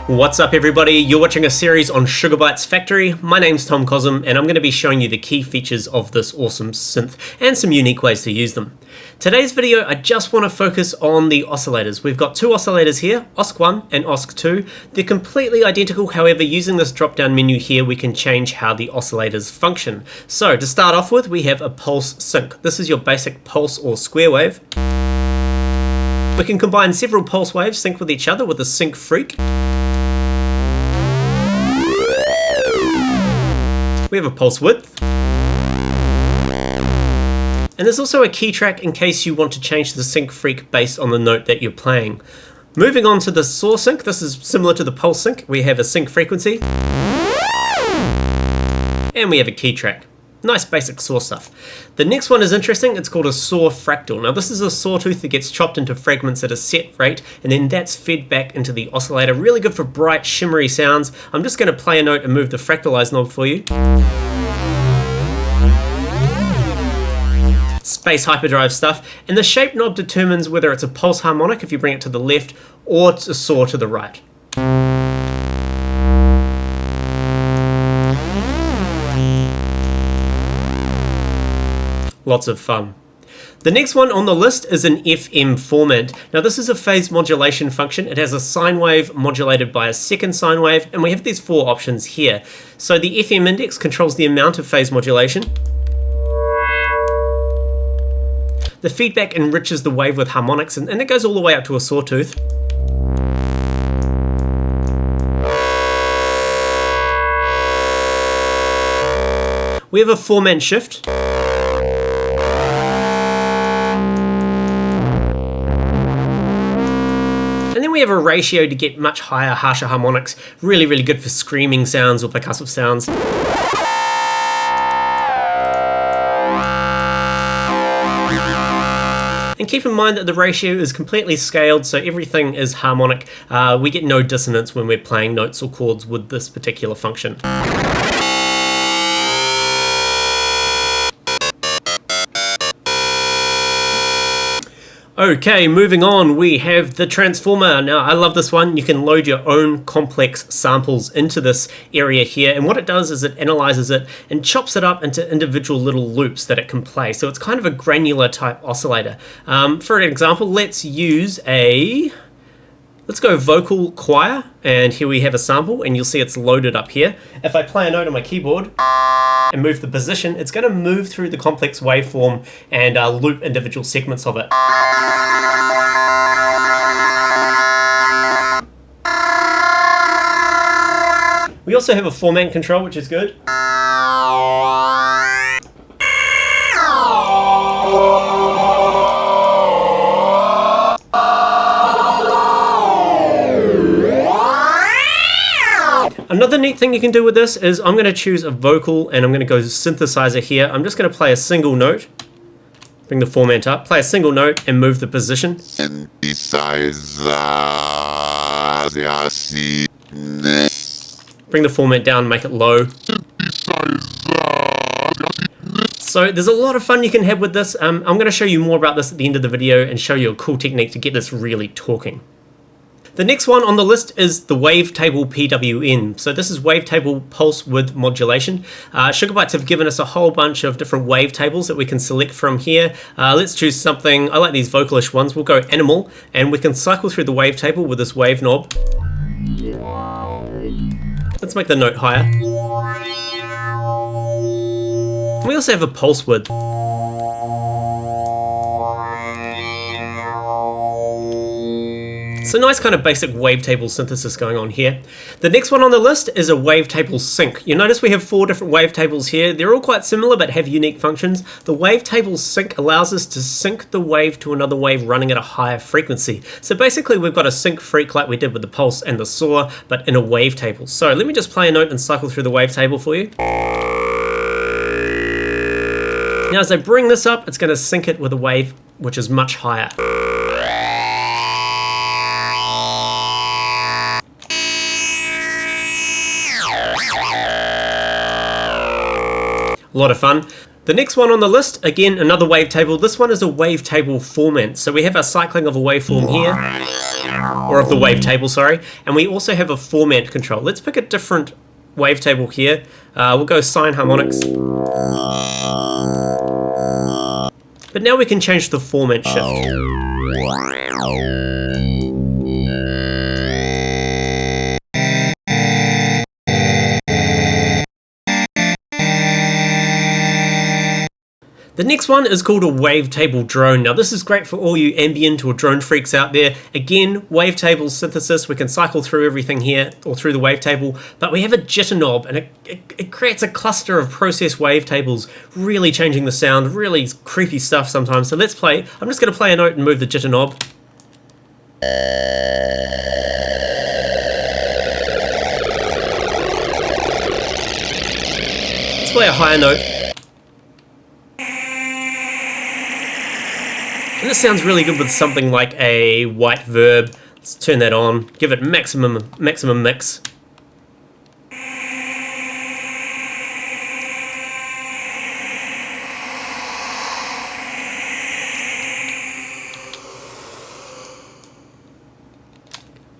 What's up everybody, you're watching a series on Sugar Bytes Factory. My name's Tom Cosm and I'm going to be showing you the key features of this awesome synth and some unique ways to use them. Today's video I just want to focus on the oscillators. We've got two oscillators here, OSC1 and OSC2. They're completely identical, however using this drop down menu here we can change how the oscillators function. So to start off with we have a pulse sync. This is your basic pulse or square wave. We can combine several pulse waves sync with each other with a sync freak. We have a pulse width. And there's also a key track in case you want to change the sync freak based on the note that you're playing. Moving on to the saw sync, this is similar to the pulse sync. We have a sync frequency. And we have a key track. Nice basic saw stuff. The next one is interesting, it's called a saw fractal. Now this is a sawtooth that gets chopped into fragments at a set rate and then that's fed back into the oscillator. Really good for bright shimmery sounds. I'm just going to play a note and move the fractalize knob for you. Space hyperdrive stuff, and the shape knob determines whether it's a pulse harmonic if you bring it to the left or it's a saw to the right. Lots of fun. The next one on the list is an FM Formant. Now this is a phase modulation function. It has a sine wave modulated by a second sine wave, and we have these four options here. So the FM index controls the amount of phase modulation. The feedback enriches the wave with harmonics, and it goes all the way up to a sawtooth. We have a Formant shift. And then we have a ratio to get much higher, harsher harmonics. Really, really good for screaming sounds or percussive sounds. And keep in mind that the ratio is completely scaled, so everything is harmonic. We get no dissonance when we're playing notes or chords with this particular function. Okay, moving on, we have the transformer. Now, I love this one. You can load your own complex samples into this area here, and what it does is it analyzes it and chops it up into individual little loops that it can play. So it's kind of a granular type oscillator. For an example, let's go vocal choir, and here we have a sample, and you'll see it's loaded up here. If I play a note on my keyboard and move the position, it's going to move through the complex waveform and loop individual segments of it. We also have a Formant control, which is good. Another neat thing you can do with this is I'm going to choose a vocal and I'm going to go synthesizer here. I'm just going to play a single note, bring the Formant up, play a single note and move the position. Bring the Formant down, make it low. So there's a lot of fun you can have with this. I'm going to show you more about this at the end of the video and show you a cool technique to get this really talking. The next one on the list is the Wavetable PWM. So this is Wavetable Pulse Width Modulation. Sugar Bytes have given us a whole bunch of different wavetables that we can select from here. Let's choose something, I like these vocalish ones. We'll go Animal, and we can cycle through the wavetable with this wave knob. Let's make the note higher. We also have a pulse width. So nice kind of basic wavetable synthesis going on here. The next one on the list is a wavetable sync. You notice we have four different wavetables here. They're all quite similar but have unique functions. The wavetable sync allows us to sync the wave to another wave running at a higher frequency. So basically we've got a sync freak like we did with the pulse and the saw, but in a wavetable. So let me just play a note and cycle through the wavetable for you. Now as I bring this up, it's going to sync it with a wave which is much higher. A lot of fun. The next one on the list, again, another wavetable. This one is a wavetable formant. So we have a cycling of a waveform here, or of the wavetable, sorry, and we also have a formant control. Let's pick a different wavetable here. We'll go sine harmonics. But now we can change the formant shift. The next one is called a wavetable drone. Now this is great for all you ambient or drone freaks out there. Again, wavetable synthesis, we can cycle through everything here or through the wavetable, but we have a jitter knob and it creates a cluster of processed wavetables, really changing the sound, really creepy stuff sometimes. So let's play. I'm just going to play a note and move the jitter knob. Let's play a higher note. And this sounds really good with something like a white verb. Let's turn that on, give it maximum mix.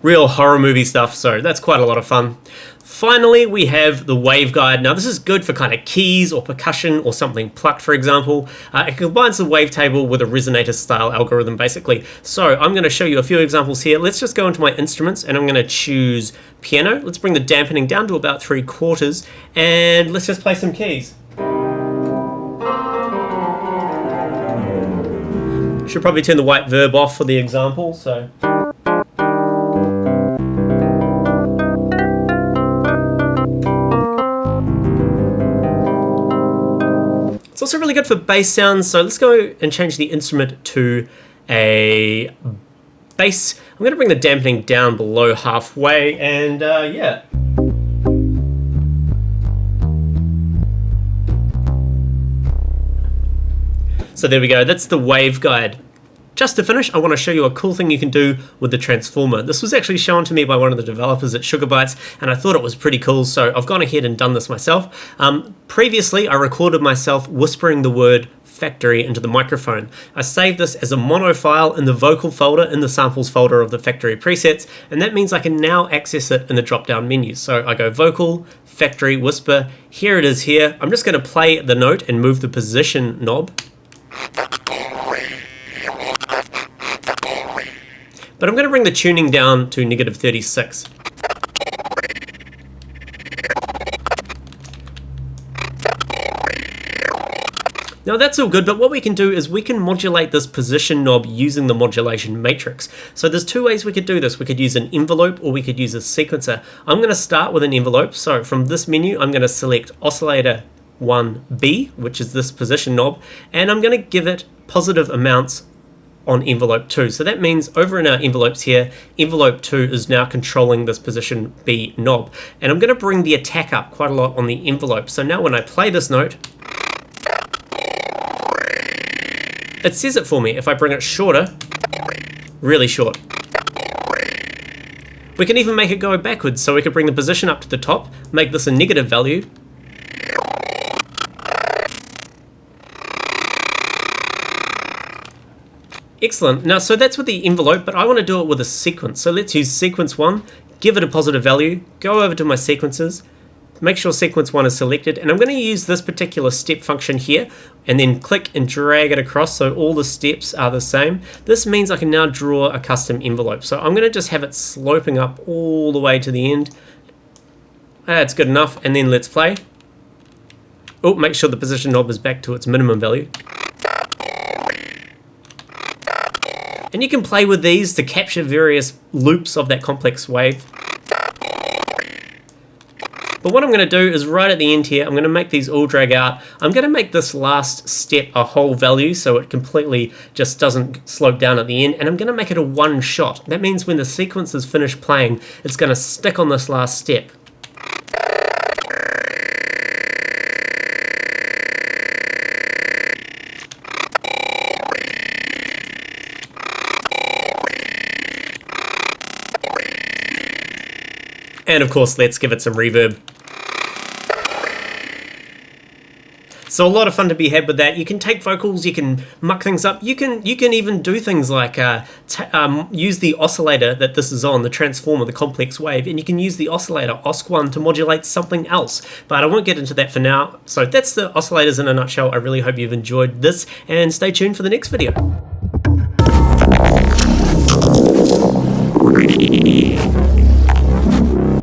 Real horror movie stuff, so that's quite a lot of fun. Finally, we have the Waveguide. Now this is good for kind of keys or percussion or something plucked, for example. It combines the wavetable with a resonator style algorithm, basically. So I'm going to show you a few examples here. Let's just go into my instruments and I'm going to choose piano. Let's bring the dampening down to about 3/4 and let's just play some keys. Should probably turn the white verb off for the example, so. It's also really good for bass sounds, so let's go and change the instrument to a bass. I'm going to bring the dampening down below halfway, and yeah. So there we go, that's the Waveguide. Just to finish, I want to show you a cool thing you can do with the transformer. This was actually shown to me by one of the developers at Sugar Bytes, and I thought it was pretty cool, so I've gone ahead and done this myself. Previously, I recorded myself whispering the word factory into the microphone. I saved this as a mono file in the vocal folder in the samples folder of the factory presets, and that means I can now access it in the drop-down menu. So I go vocal, factory, whisper, here it is here. I'm just going to play the note and move the position knob. But I'm going to bring the tuning down to -36. Now that's all good, but what we can do is we can modulate this position knob using the modulation matrix. So there's two ways we could do this. We could use an envelope or we could use a sequencer. I'm going to start with an envelope. So from this menu, I'm going to select oscillator 1B, which is this position knob, and I'm going to give it positive amounts on envelope 2. So that means over in our envelopes here, envelope 2 is now controlling this position B knob. And I'm going to bring the attack up quite a lot on the envelope. So now when I play this note, it says it for me. If I bring it shorter, really short. We can even make it go backwards. So we could bring the position up to the top, make this a negative value, excellent. Now, so that's with the envelope, but I want to do it with a sequence. So let's use sequence 1, give it a positive value, go over to my sequences, make sure sequence 1 is selected, and I'm going to use this particular step function here, and then click and drag it across so all the steps are the same. This means I can now draw a custom envelope. So I'm going to just have it sloping up all the way to the end. That's good enough, and then let's play. Oh, make sure the position knob is back to its minimum value. And you can play with these to capture various loops of that complex wave. But what I'm going to do is right at the end here, I'm going to make these all drag out. I'm going to make this last step a whole value so it completely just doesn't slope down at the end. And I'm going to make it a one shot. That means when the sequence is finished playing, it's going to stick on this last step. And of course, let's give it some reverb. So a lot of fun to be had with that. You can take vocals, you can muck things up, you can even do things like use the oscillator that this is on, the transformer, the complex wave, and you can use the oscillator OSC1 to modulate something else. But I won't get into that for now. So that's the oscillators in a nutshell. I really hope you've enjoyed this, and stay tuned for the next video.